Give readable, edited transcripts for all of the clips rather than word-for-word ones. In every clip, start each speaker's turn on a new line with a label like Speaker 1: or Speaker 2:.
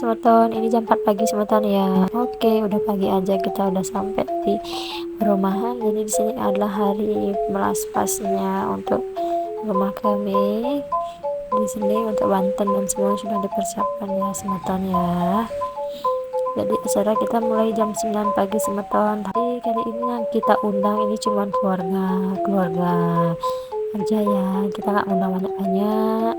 Speaker 1: semeton, ini jam 4 pagi semeton ya. Oke, udah pagi aja kita udah sampai di perumahan. Jadi di sini adalah hari melaspasnya untuk rumah kami. Di sini untuk Banten dan semua sudah dipersiapkan ya semeton ya. Jadi acara kita mulai jam 9 pagi semeton. Tapi kali ini yang kita undang ini cuma keluarga aja ya, kita nggak undang banyak-banyak.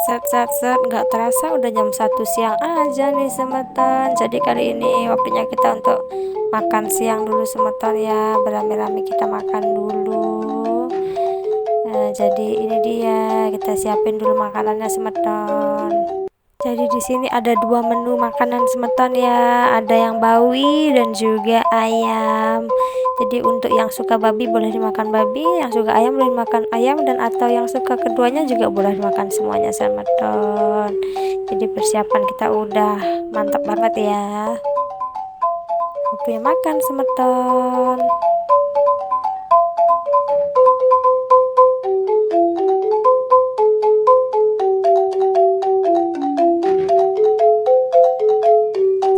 Speaker 1: Set nggak terasa udah jam 1 siang aja nih semeton. Jadi kali ini waktunya kita untuk makan siang dulu semeton ya, berame-rame kita makan dulu. Nah, jadi ini dia, kita siapin dulu makanannya semeton. Jadi di sini ada 2 menu makanan semeton ya, ada yang bawi dan juga ayam. Jadi untuk yang suka babi boleh dimakan babi, yang suka ayam boleh dimakan ayam, dan atau yang suka keduanya juga boleh dimakan semuanya semeton. Jadi persiapan kita udah mantap banget ya. Waktunya makan semeton.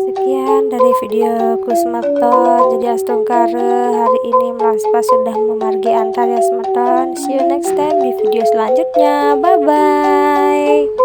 Speaker 1: Sekian dari videoku semeton. Jadi astungkare hari ini melaspas sudah memargi antar ya semeton. See you next time di video selanjutnya. Bye bye.